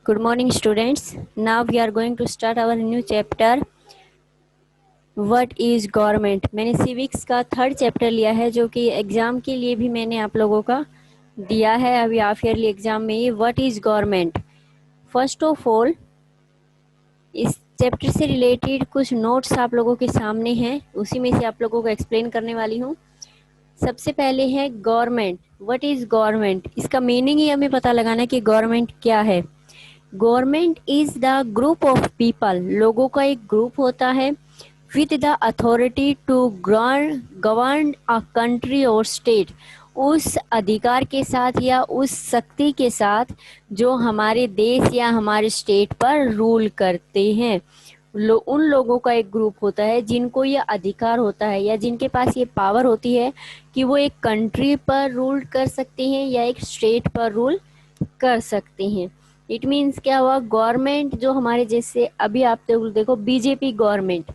Good morning, students. Now we are going to start our new chapter. What is government? मैंने civics का third chapter लिया है जो कि एग्जाम के लिए भी मैंने आप लोगों का दिया है अभी हाफ ईयरली एग्जाम में ही. What is government? First of all इस चैप्टर से रिलेटेड कुछ नोट्स आप लोगों के सामने हैं, उसी में से आप लोगों को एक्सप्लेन करने वाली हूँ. सबसे पहले है गवर्नमेंट. What is government? इसका मीनिंग ही हमें पता लगाना है कि गवर्नमेंट क्या है. Government is the group of people. लोगों का एक ग्रुप होता है with the authority to govern a country और स्टेट. उस अधिकार के साथ या उस शक्ति के साथ जो हमारे देश या हमारे स्टेट पर रूल करते हैं. उन लोगों का एक ग्रुप होता है जिनको ये अधिकार होता है या जिनके पास ये पावर होती है कि वो एक कंट्री पर रूल कर सकते हैं या एक स्टेट पर रूल कर सकते हैं. इट मीन्स क्या हुआ, गवर्नमेंट जो हमारे जैसे अभी आप देखो बीजेपी गवर्नमेंट.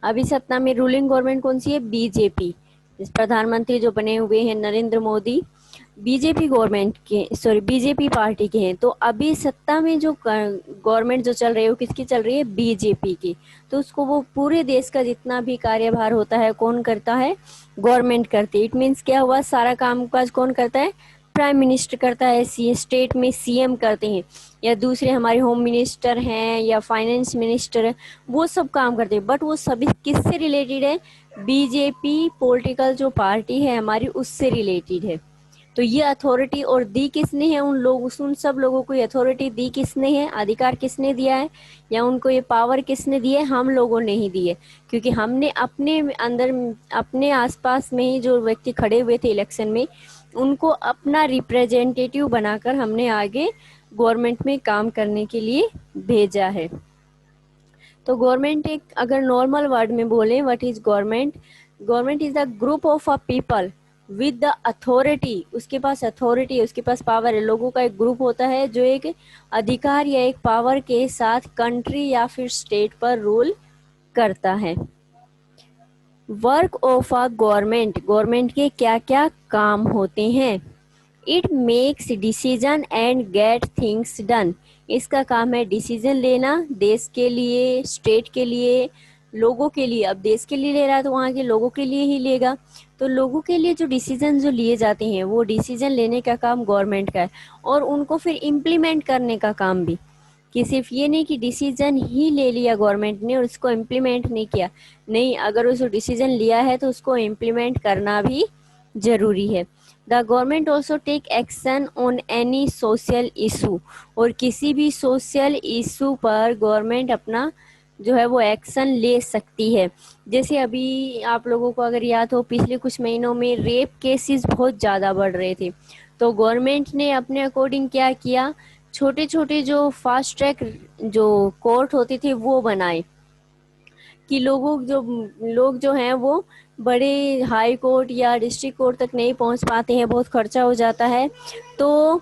अभी सत्ता में रूलिंग गवर्नमेंट कौन सी है? बीजेपी. प्रधानमंत्री जो बने हुए हैं नरेंद्र मोदी बीजेपी गवर्नमेंट के, सॉरी बीजेपी पार्टी के हैं. तो अभी सत्ता में जो गवर्नमेंट जो चल रही है वो किसकी चल रही है? बीजेपी की. तो उसको वो पूरे देश का जितना भी कार्यभार होता है कौन करता है? गवर्नमेंट करती है. इट मीन्स क्या हुआ, सारा कामकाज कौन करता है? प्राइम मिनिस्टर करता है. स्टेट में सीएम करते हैं या दूसरे हमारे होम मिनिस्टर हैं या फाइनेंस मिनिस्टर है, वो सब काम करते हैं. बट वो सभी किससे रिलेटेड है? बीजेपी पॉलिटिकल जो पार्टी है हमारी उससे रिलेटेड है. तो ये अथॉरिटी और दी किसने है? उन सब लोगों को ये अथॉरिटी दी किसने है? अधिकार किसने दिया है या उनको ये पावर किसने दी है? हम लोगों ने ही दी है. क्योंकि हमने अपने अंदर अपने आसपास में ही जो व्यक्ति खड़े हुए थे इलेक्शन में उनको अपना रिप्रेजेंटेटिव बनाकर हमने आगे गवर्नमेंट में काम करने के लिए भेजा है. तो गवर्नमेंट एक अगर नॉर्मल वर्ड में बोले what is government? Government is the group of a people with the authority. उसके पास अथॉरिटी है, उसके पास पावर है. लोगों का एक ग्रुप होता है जो एक अधिकार या एक पावर के साथ कंट्री या फिर स्टेट पर रूल करता है. Work of a government. Government के क्या क्या काम होते हैं? It makes decision and get things done. इसका काम है डिसीजन लेना देश के लिए, स्टेट के लिए, लोगों के लिए. अब देश के लिए ले रहा है तो वहाँ के लोगों के लिए ही लेगा. तो लोगों के लिए जो डिसीजन जो लिए जाते हैं वो डिसीजन लेने का काम गवर्नमेंट का है और उनको फिर इम्प्लीमेंट करने का काम भी. कि सिर्फ ये नहीं कि डिसीजन ही ले लिया गवर्नमेंट ने और उसको इम्प्लीमेंट नहीं किया. नहीं, अगर उसको डिसीजन लिया है तो उसको इम्प्लीमेंट करना भी जरूरी है. The government also take action on any social issue. और किसी भी सोशल इशू पर गवर्नमेंट अपना जो है वो एक्शन ले सकती है. जैसे अभी आप लोगों को अगर याद हो पिछले कुछ महीनों में रेप केसेस बहुत ज़्यादा बढ़ रहे थे. तो गवर्नमेंट ने अपने अकॉर्डिंग क्या किया, छोटे छोटे जो फास्ट ट्रैक जो कोर्ट होती थी वो बनाए कि लोग जो हैं वो बड़े हाई कोर्ट या डिस्ट्रिक्ट कोर्ट तक नहीं पहुंच पाते हैं, बहुत खर्चा हो जाता है. तो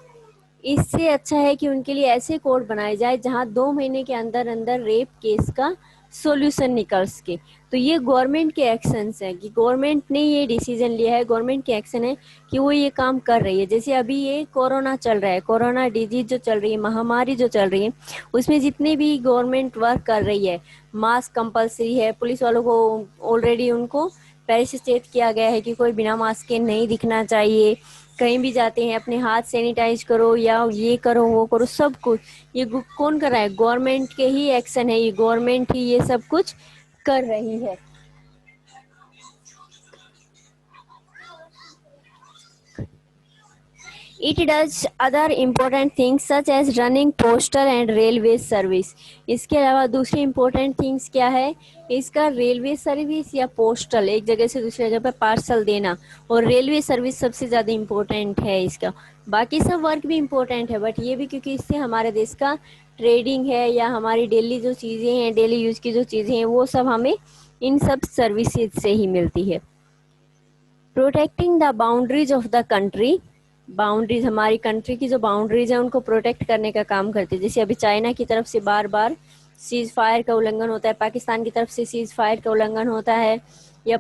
इससे अच्छा है कि उनके लिए ऐसे कोर्ट बनाए जाए जहां 2 महीने के अंदर अंदर रेप केस का सॉल्यूशन निकल सके. तो ये गवर्नमेंट के एक्शंस हैं कि गवर्नमेंट ने ये डिसीजन लिया है, गवर्नमेंट के एक्शन है कि वो ये काम कर रही है. जैसे अभी ये कोरोना चल रहा है, कोरोना डिजीज जो चल रही है, महामारी जो चल रही है, उसमें जितने भी गवर्नमेंट वर्क कर रही है, मास्क कंपलसरी है. पुलिस वालों को ऑलरेडी उनको पहले से चेत किया गया है कि कोई बिना मास्क के नहीं दिखना चाहिए. कहीं भी जाते हैं अपने हाथ सैनिटाइज करो या ये करो वो करो, सब कुछ ये कौन कर रहा है? गवर्नमेंट के ही एक्शन है, ये गवर्नमेंट ही ये सब कुछ कर रही है. It does other important things such as running postal and railway service. इसके अलावा दूसरी important things क्या है? इसका रेलवे सर्विस या पोस्टल, एक जगह से दूसरी जगह पर पार्सल देना, और रेलवे सर्विस सबसे ज़्यादा इम्पोर्टेंट है इसका. बाकी सब वर्क भी इम्पोर्टेंट है बट ये भी क्योंकि इससे हमारे देश का ट्रेडिंग है या हमारी डेली जो चीज़ें हैं, डेली यूज़ की जो चीज़ें हैं वो सब हमें इन सब सर्विसेज से ही मिलती है. Protecting the boundaries of the country. Boundaries हमारी कंट्री की जो बाउंड्रीज है उनको प्रोटेक्ट करने का काम करती है. जैसे अभी चाइना की तरफ से बार बार सीज फायर का उल्लंघन होता है, पाकिस्तान की तरफ से सीज फायर का उल्लंघन होता है, या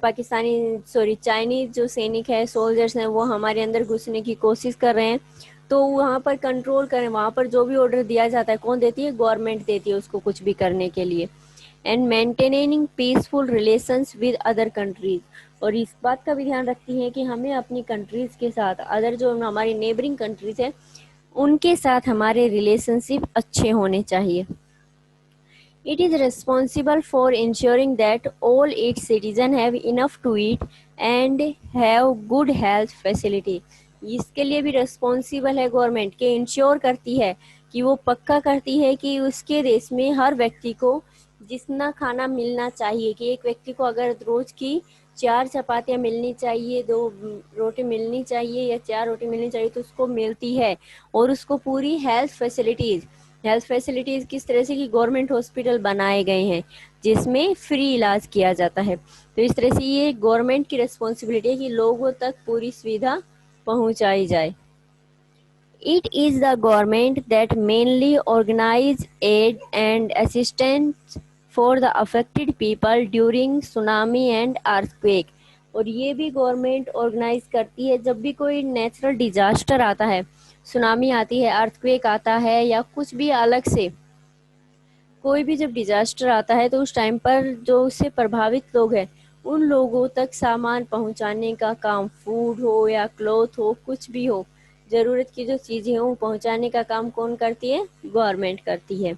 चाइनीज जो सैनिक है, सोल्जर्स हैं, वो हमारे अंदर घुसने की कोशिश कर रहे हैं. तो वहाँ पर कंट्रोल करें, वहाँ पर जो भी ऑर्डर दिया जाता है कौन देती है, गवर्नमेंट देती है उसको कुछ भी करने के लिए। And maintaining peaceful relations with other countries, और इस बात का भी ध्यान रखती है कि हमें अपनी कंट्रीज के साथ, अदर जो हमारी नेबरिंग कंट्रीज है उनके साथ हमारे रिलेशनशिप अच्छे होने चाहिए। It is responsible for ensuring that all its citizens have enough to eat and have good health facility. इसके लिए भी रिस्पॉन्सिबल है गवर्नमेंट, के इंश्योर करती है कि वो पक्का करती है कि उसके देश में हर व्यक्ति को जितना खाना मिलना चाहिए, कि एक व्यक्ति को अगर रोज की 4 चपातियाँ मिलनी चाहिए, 2 रोटी मिलनी चाहिए या 4 रोटी मिलनी चाहिए तो उसको मिलती है। और उसको पूरी हेल्थ फैसिलिटीज किस तरह से कि गवर्नमेंट हॉस्पिटल बनाए गए हैं जिसमें फ्री इलाज किया जाता है। तो इस तरह से ये गवर्नमेंट की रिस्पॉन्सिबिलिटी है कि लोगों तक पूरी सुविधा पहुंचाई जाए। It is the government that mainly organize aid and assistance for the affected people during tsunami and earthquake। और ये भी गवर्नमेंट ऑर्गेनाइज करती है जब भी कोई नेचुरल डिजास्टर आता है, सुनामी आती है, अर्थक्वेक आता है या कुछ भी अलग से कोई भी जब डिजास्टर आता है तो उस टाइम पर जो उससे प्रभावित लोग हैं उन लोगों तक सामान पहुंचाने का काम, फूड हो या क्लॉथ हो, कुछ भी हो, जरूरत की जो चीजें हो पहुंचाने का काम कौन करती है, गवर्नमेंट करती है।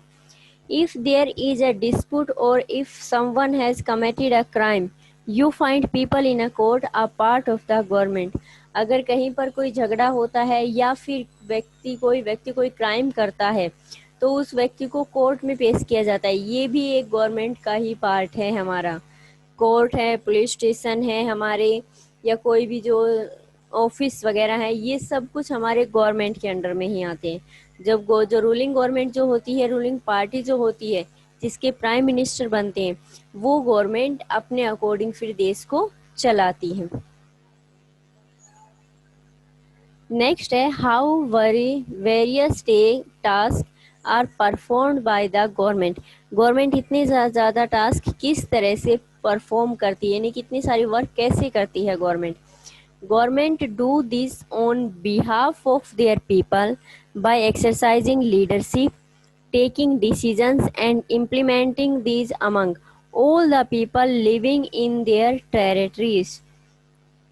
If there is a dispute or if someone has committed a crime, you find people in a court are part of the government। अगर कहीं पर कोई झगड़ा होता है या फिर कोई व्यक्ति कोई क्राइम करता है तो उस व्यक्ति को कोर्ट में पेश किया जाता है। ये भी एक गवर्नमेंट का ही पार्ट है हमारा। कोर्ट है, पुलिस स्टेशन है हमारे, या कोई भी जो ऑफिस वगैरह है, ये सब कुछ हमारे गवर्नमेंट के अंडर में ही आते हैं। जब जो रूलिंग गवर्नमेंट जो होती है, रूलिंग पार्टी जो होती है जिसके प्राइम मिनिस्टर बनते हैं, वो गवर्नमेंट अपने अकॉर्डिंग फिर देश को चलाती है। नेक्स्ट है how various task are performed by the government. Government इतने ज़्यादा टास्क किस तरह से परफॉर्म करती है, यानी कितनी सारी वर्क कैसे करती है government. Government do this on behalf of their people by exercising leadership, taking decisions and implementing these among all the people living in their territories।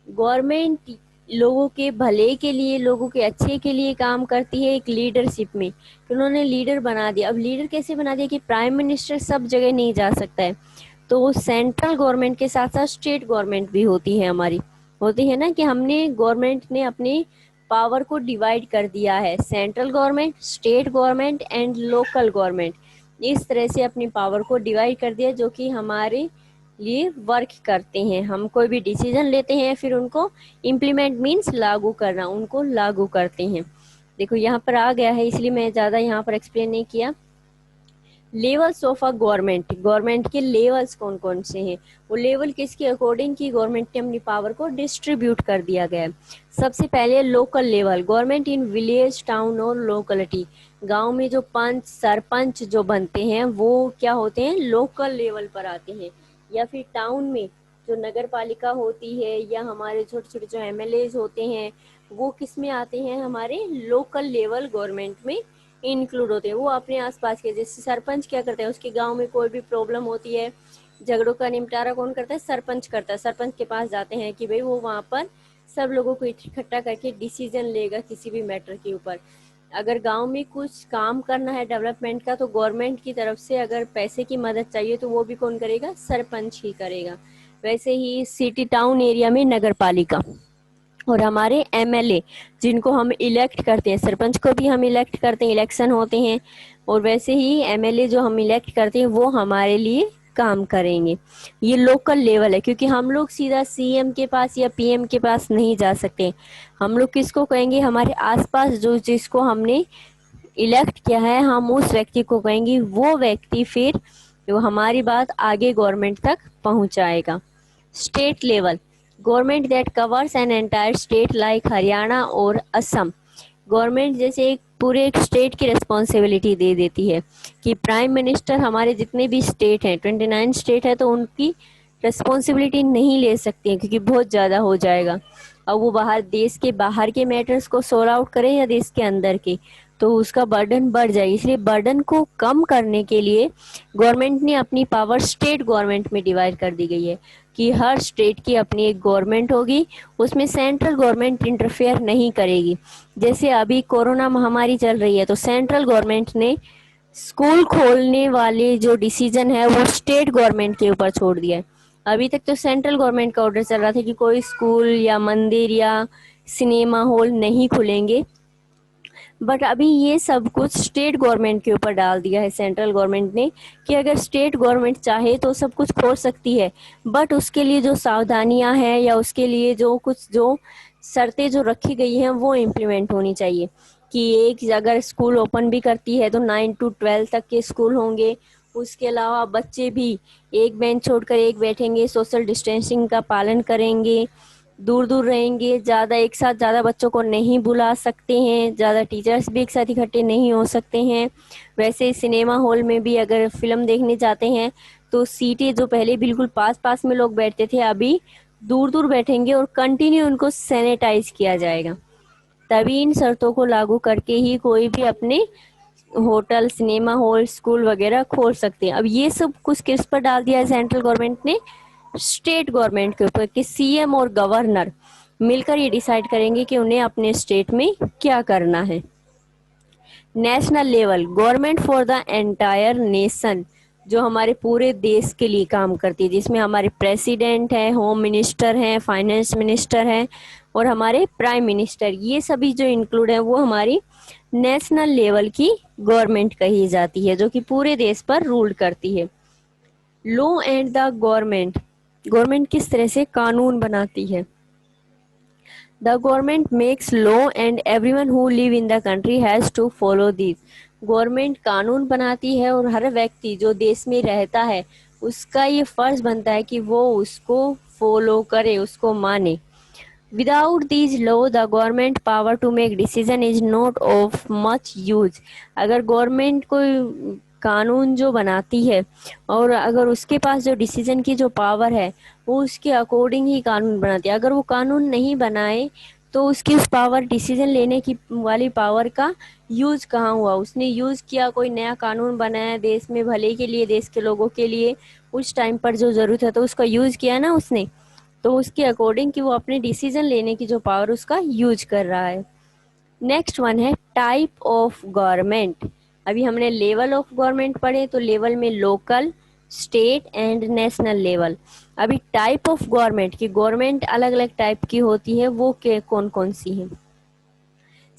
Government लोगों के भले के लिए, लोगों के अच्छे के लिए काम करती है एक लीडरशिप में, कि उन्होंने लीडर बना दिया। अब लीडर कैसे बना दिया कि प्राइम मिनिस्टर सब जगह नहीं जा सकता है, तो सेंट्रल गवर्नमेंट के साथ साथ स्टेट गवर्नमेंट भी होती है हमारी, होती है ना, कि हमने गवर्नमेंट ने अपने पावर को डिवाइड कर दिया है, central government, state government and local government. इस तरह से अपनी पावर को डिवाइड कर दिया जो कि हमारे लिए वर्क करते हैं। हम कोई भी डिसीजन लेते हैं फिर उनको इम्प्लीमेंट मीन्स लागू करना, उनको लागू करते हैं। देखो यहाँ पर आ गया है इसलिए मैं ज़्यादा यहाँ पर एक्सप्लेन नहीं किया। Levels of a government, government के लेवल्स कौन कौन से हैं, वो लेवल किसके अकॉर्डिंग की गवर्नमेंट ने अपनी पावर को डिस्ट्रीब्यूट कर दिया गया है। सबसे पहले local level, government in village, town और लोकलिटी। गांव में जो पंच सरपंच जो बनते हैं वो क्या होते हैं, लोकल लेवल पर आते हैं। या फिर टाउन में जो नगर पालिका होती है या हमारे छोटे छोटे जो एमएलएज होते हैं वो किस में आते हैं, हमारे लोकल लेवल गवर्नमेंट में इंक्लूड होते हैं। वो अपने आसपास के, जैसे सरपंच क्या करते हैं, उसके गांव में कोई भी प्रॉब्लम होती है, झगड़ों का निपटारा कौन करता है, सरपंच करता है। सरपंच के पास जाते हैं कि भाई वो वहाँ पर सब लोगों को इकट्ठा करके डिसीजन लेगा किसी भी मैटर के ऊपर। अगर गांव में कुछ काम करना है डेवलपमेंट का तो गवर्नमेंट की तरफ से अगर पैसे की मदद चाहिए तो वो भी कौन करेगा, सरपंच ही करेगा। वैसे ही सिटी टाउन एरिया में नगर पालिका, और हमारे एमएलए जिनको हम इलेक्ट करते हैं, सरपंच को भी हम इलेक्ट करते हैं, इलेक्शन होते हैं, और वैसे ही एमएलए जो हम इलेक्ट करते हैं वो हमारे लिए काम करेंगे। ये लोकल लेवल है क्योंकि हम लोग सीधा सीएम के पास या पीएम के पास नहीं जा सकते। हम लोग किसको कहेंगे, हमारे आसपास जो जिसको हमने इलेक्ट किया है हम उस व्यक्ति को कहेंगे, वो व्यक्ति फिर जो हमारी बात आगे गवर्नमेंट तक पहुंचाएगा। State level, government that covers an entire state like Haryana और असम। गवर्नमेंट जैसे एक पूरे एक स्टेट की रिस्पॉन्सिबिलिटी दे देती है कि प्राइम मिनिस्टर हमारे जितने भी स्टेट हैं, 29 स्टेट है, तो उनकी रिस्पॉन्सिबिलिटी नहीं ले सकती है क्योंकि बहुत ज़्यादा हो जाएगा। अब वो बाहर, देश के बाहर के मैटर्स को सोल्व आउट करे या देश के अंदर के, तो उसका बर्डन बढ़ जाए। इसलिए बर्डन को कम करने के लिए गवर्नमेंट ने अपनी पावर स्टेट गवर्नमेंट में डिवाइड कर दी गई है कि हर स्टेट की अपनी एक गवर्नमेंट होगी, उसमें सेंट्रल गवर्नमेंट इंटरफेयर नहीं करेगी। जैसे अभी कोरोना महामारी चल रही है तो सेंट्रल गवर्नमेंट ने स्कूल खोलने वाले जो डिसीजन है वो स्टेट गवर्नमेंट के ऊपर छोड़ दिया है। अभी तक तो सेंट्रल गवर्नमेंट का ऑर्डर चल रहा था कि कोई स्कूल या मंदिर या सिनेमा हॉल नहीं खुलेंगे, बट अभी ये सब कुछ स्टेट गवर्नमेंट के ऊपर डाल दिया है सेंट्रल गवर्नमेंट ने कि अगर स्टेट गवर्नमेंट चाहे तो सब कुछ खोल सकती है, बट उसके लिए जो सावधानियां हैं या उसके लिए जो शर्तें जो रखी गई हैं वो इम्प्लीमेंट होनी चाहिए। कि एक अगर स्कूल ओपन भी करती है तो 9 to 12 तक के स्कूल होंगे, उसके अलावा बच्चे भी एक बेंच छोड़कर एक बैठेंगे, सोशल डिस्टेंसिंग का पालन करेंगे, दूर दूर रहेंगे, ज़्यादा एक साथ ज़्यादा बच्चों को नहीं बुला सकते हैं, ज़्यादा टीचर्स भी एक साथ इकट्ठे नहीं हो सकते हैं। वैसे सिनेमा हॉल में भी अगर फिल्म देखने जाते हैं तो सीटें जो पहले बिल्कुल पास पास में लोग बैठते थे अभी दूर दूर बैठेंगे और कंटिन्यू उनको सैनिटाइज किया जाएगा। तभी इन शर्तों को लागू करके ही कोई भी अपने होटल, सिनेमा हॉल, स्कूल वगैरह खोल सकते हैं। अब ये सब कुछ किस पर डाल दिया है सेंट्रल गवर्नमेंट ने? स्टेट गवर्नमेंट के ऊपर, कि सीएम और गवर्नर मिलकर ये डिसाइड करेंगे कि उन्हें अपने स्टेट में क्या करना है। National level, government for the entire nation, जो हमारे पूरे देश के लिए काम करती है, जिसमें हमारे प्रेसिडेंट हैं, होम मिनिस्टर हैं, फाइनेंस मिनिस्टर हैं और हमारे प्राइम मिनिस्टर, ये सभी जो इंक्लूड है वो हमारी नेशनल लेवल की गवर्नमेंट कही जाती है, जो कि पूरे देश पर रूल करती है। Law and the government, government किस तरह से कानून बनाती है? The government makes law and everyone who live in the country has to follow this, government कानून बनाती है और हर व्यक्ति जो देश में रहता है उसका ये फर्ज बनता है कि वो उसको फॉलो करे, उसको माने। Without these law, the government power to make decision is not of much use. अगर गवर्नमेंट कोई कानून जो बनाती है और अगर उसके पास जो डिसीजन की जो पावर है वो उसके अकॉर्डिंग ही कानून बनाती है, अगर वो कानून नहीं बनाए तो उसकी उस पावर, डिसीजन लेने की वाली पावर का यूज कहाँ हुआ? उसने यूज किया, कोई नया कानून बनाया देश में भले के लिए, देश के लोगों के लिए, उस टाइम पर जो जरूरत है तो उसका यूज किया ना उसने, तो उसके अकॉर्डिंग कि वो अपने डिसीजन लेने की जो पावर उसका यूज कर रहा है। नेक्स्ट वन है टाइप ऑफ गवर्नमेंट। अभी हमने लेवल ऑफ गवर्नमेंट पढ़े, तो लेवल में local, state and national level. अभी टाइप ऑफ गवर्नमेंट की, गवर्नमेंट अलग अलग टाइप की होती है, वो के कौन कौन सी है?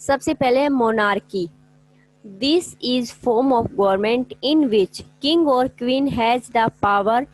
सबसे पहले है monarchy. This is form of government in which king और queen has the power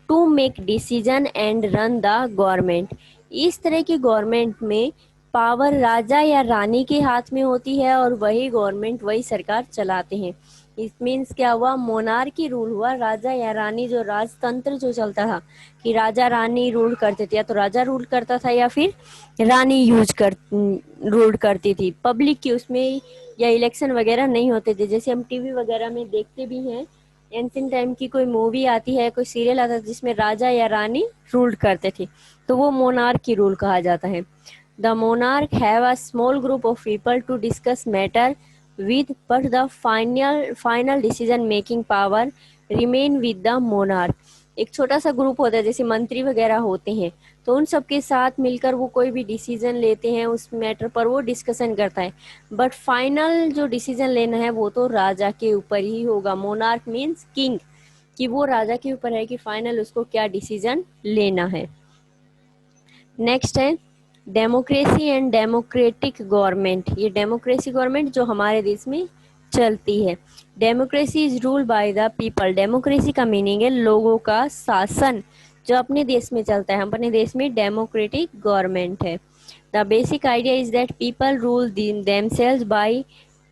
to make decision and run the government. इस तरह की गवर्नमेंट में पावर राजा या रानी के हाथ में होती है और वही गवर्नमेंट, वही सरकार चलाते हैं। इस मीन्स क्या हुआ? मोनार्की रूल हुआ, राजा या रानी, जो राजतंत्र जो चलता था कि राजा रानी रूल करते थे, या तो राजा रूल करता था या फिर रानी रूल करती थी। पब्लिक की उसमें या इलेक्शन वगैरह नहीं होते थे, जैसे हम टीवी वगैरह में देखते भी हैं। एंशिएंट टाइम की कोई मूवी आती है, कोई सीरियल आता है जिसमें राजा या रानी रूल करते थे, तो वो मोनार्क की रूल कहा जाता है। The monarch have a small group of people to discuss matter with, but the final decision making power remain with the monarch. एक छोटा सा ग्रुप होता है, जैसे मंत्री वगैरह होते हैं, तो उन सबके साथ मिलकर वो कोई भी डिसीजन लेते हैं, उस मैटर पर वो डिस्कशन करता है, बट फाइनल जो डिसीजन लेना है वो तो राजा के ऊपर ही होगा। मोनार्क मीन्स किंग, कि वो राजा के ऊपर है कि फाइनल उसको क्या डिसीजन लेना है। नेक्स्ट है डेमोक्रेसी एंड डेमोक्रेटिक गवर्नमेंट। ये डेमोक्रेसी गवर्नमेंट जो हमारे देश में चलती है। Democracy is rule by the people. Democracy का मीनिंग है लोगों का शासन, जो अपने देश में चलता है। अपने देश में डेमोक्रेटिक गवर्नमेंट है। The basic idea is that people rule themselves by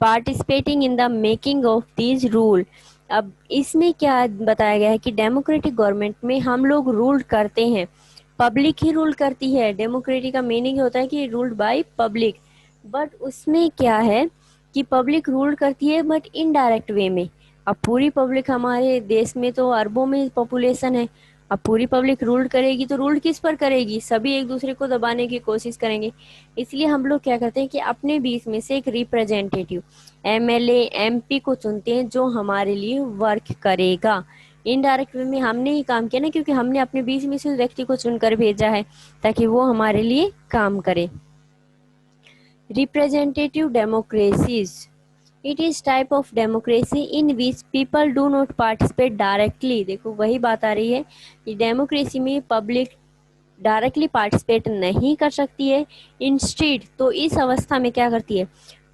participating in the making of these rule. अब इसमें क्या बताया गया है कि डेमोक्रेटिक गवर्नमेंट में हम लोग रूल करते हैं, पब्लिक ही रूल करती है। डेमोक्रेटिक का मीनिंग होता है कि रूल्ड बाय पब्लिक, बट उसमें क्या है कि पब्लिक रूल करती है बट इनडायरेक्ट वे में। अब पूरी पब्लिक, हमारे देश में तो अरबों में पॉपुलेशन है, अब पूरी पब्लिक रूल करेगी तो रूल किस पर करेगी, सभी एक दूसरे को दबाने की कोशिश करेंगे। इसलिए हम लोग क्या करते हैं कि अपने बीच में से एक रिप्रेजेंटेटिव एमएलए एमपी को चुनते हैं जो हमारे लिए वर्क करेगा। इनडायरेक्ट वे में हमने ही काम किया ना, क्योंकि हमने अपने बीच में से उस व्यक्ति को चुनकर भेजा है ताकि वो हमारे लिए काम करे। Representative democracies, it is type of democracy in which people do not participate directly. देखो वही बात आ रही है कि डेमोक्रेसी में पब्लिक डायरेक्टली पार्टिसिपेट नहीं कर सकती है। इंस्टीड तो इस अवस्था में क्या करती है,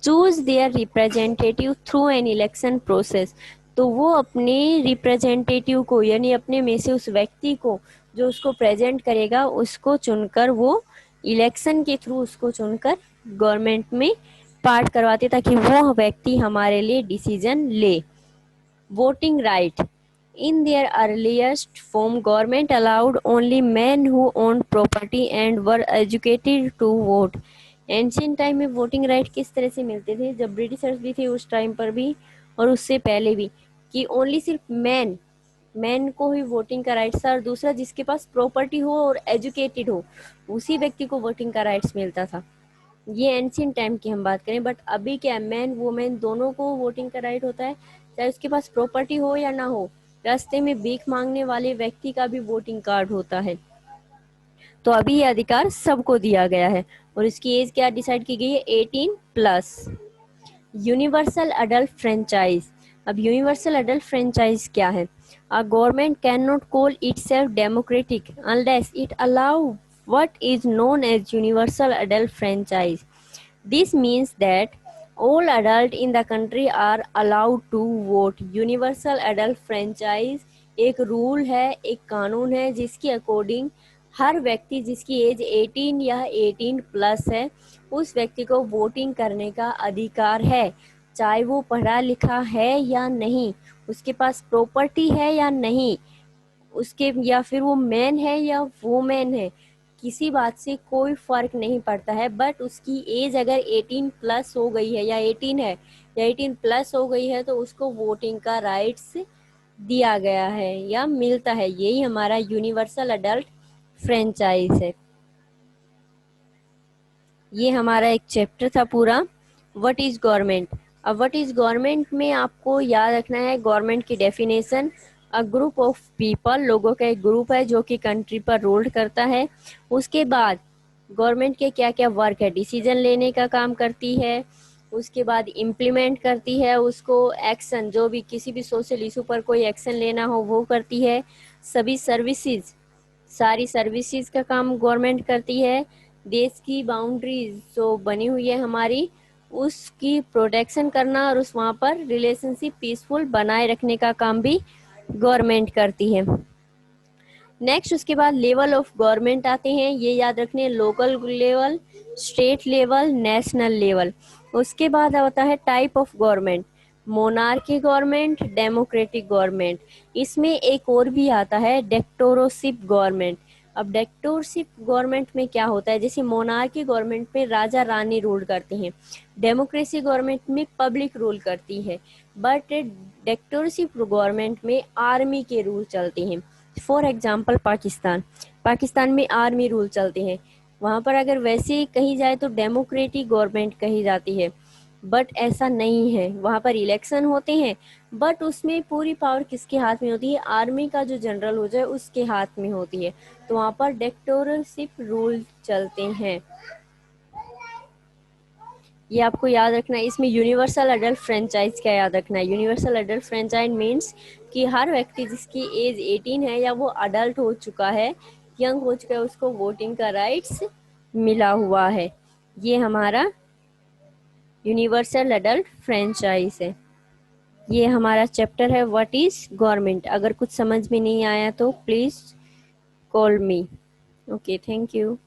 choose their representative through an election process. तो वो अपने रिप्रेजेंटेटिव को यानी अपने में से उस व्यक्ति को जो उसको प्रेजेंट करेगा उसको चुनकर वो इलेक्शन के थ्रू उसको चुनकर गवर्नमेंट में पार्ट करवाते ताकि वो व्यक्ति हमारे लिए डिसीजन ले। Voting right, in their earliest form government allowed only men who owned property and were educated to vote। Ancient time में वोटिंग राइट किस तरह से मिलते थे, जब ब्रिटिशर्स भी थे उस टाइम पर भी और उससे पहले भी, कि ओनली सिर्फ मैन को ही वोटिंग का राइट था, और दूसरा जिसके पास प्रॉपर्टी हो और एजुकेटेड हो उसी व्यक्ति को वोटिंग का राइट्स मिलता था। ये एंशियंट टाइम की हम बात करें। बट अभी क्या, मैन वुमेन दोनों को वोटिंग का राइट होता है, चाहे उसके पास प्रॉपर्टी हो या ना हो। रास्ते में भीख मांगने वाले व्यक्ति का भी वोटिंग कार्ड होता है। तो अभी ये अधिकार सबको दिया गया है। और इसकी एज क्या डिसाइड की गई है, 18+। यूनिवर्सल अडल्ट फ्रेंचाइज, अब यूनिवर्सल अडल्ट फ्रेंचाइज क्या है, a government can not call itself democratic unless it allow what is known as universal adult franchise। This means that all adults in the country are allowed to vote। Universal adult franchise एक rule है, एक कानून है जिसके according हर व्यक्ति जिसकी as 18 या 18+ है उस व्यक्ति को वोटिंग करने का अधिकार है, चाहे वो पढ़ा लिखा है या नहीं, उसके पास प्रॉपर्टी है या नहीं, उसके या फिर वो मैन है या वुमेन है, किसी बात से कोई फर्क नहीं पड़ता है। बट उसकी एज अगर 18+ हो गई है या 18 है या 18+ हो गई है तो उसको वोटिंग का राइट्स दिया गया है या मिलता है। यही हमारा यूनिवर्सल अडल्ट फ्रेंचाइज है। ये हमारा एक चैप्टर था पूरा, व्हाट इज गवर्नमेंट। अब व्हाट इज गवर्नमेंट में आपको याद रखना है गवर्नमेंट की definition, a group of people, लोगों का एक ग्रुप है जो कि कंट्री पर रूल करता है। उसके बाद गवर्नमेंट के क्या क्या वर्क है, डिसीजन लेने का काम करती है, उसके बाद इम्प्लीमेंट करती है, उसको एक्शन जो भी किसी भी सोशल इशू पर कोई एक्शन लेना हो वो करती है, सभी सर्विसेज सारी सर्विसेज का काम गवर्नमेंट करती है, देश की बाउंड्रीज जो बनी हुई है हमारी उसकी प्रोटेक्शन करना और उस वहाँ पर रिलेशनशिप पीसफुल बनाए रखने का काम भी गवर्नमेंट करती है। नेक्स्ट उसके बाद लेवल ऑफ गवर्नमेंट आते हैं, ये याद रखने, local level, state level, national level. उसके बाद आता है type of government, monarchy government, democratic government. इसमें एक और भी आता है डेक्टोरोशिप गवर्नमेंट। अब डेक्टोरशिप गवर्नमेंट में क्या होता है, जैसे मोनार्की गवर्नमेंट में राजा रानी रूल करते हैं, डेमोक्रेसी गवर्नमेंट में पब्लिक रूल करती है, बट डेक्टोरशिप गवर्नमेंट में आर्मी के रूल चलते हैं। फॉर एग्जाम्पल पाकिस्तान में आर्मी रूल चलते हैं, वहाँ पर अगर वैसे कही जाए तो डेमोक्रेटिक गवर्नमेंट कही जाती है। बट ऐसा नहीं है, वहाँ पर इलेक्शन होते हैं बट उसमें पूरी पावर किसके हाथ में होती है, आर्मी का जो जनरल हो जाए उसके हाथ में होती है, तो वहाँ पर डिक्टेटरशिप रूल चलते हैं। ये आपको याद रखना है। इसमें यूनिवर्सल अडल्ट फ्रेंचाइज क्या याद रखना है, यूनिवर्सल अडल्ट फ्रेंचाइज मीन्स कि हर व्यक्ति जिसकी एज 18 है या वो अडल्ट हो चुका है, यंग हो चुका है, उसको वोटिंग का राइट्स मिला हुआ है। ये हमारा यूनिवर्सल अडल्ट फ्रेंचाइज है। ये हमारा चैप्टर है व्हाट इज गवर्नमेंट। अगर कुछ समझ में नहीं आया तो please call me. Okay, thank you.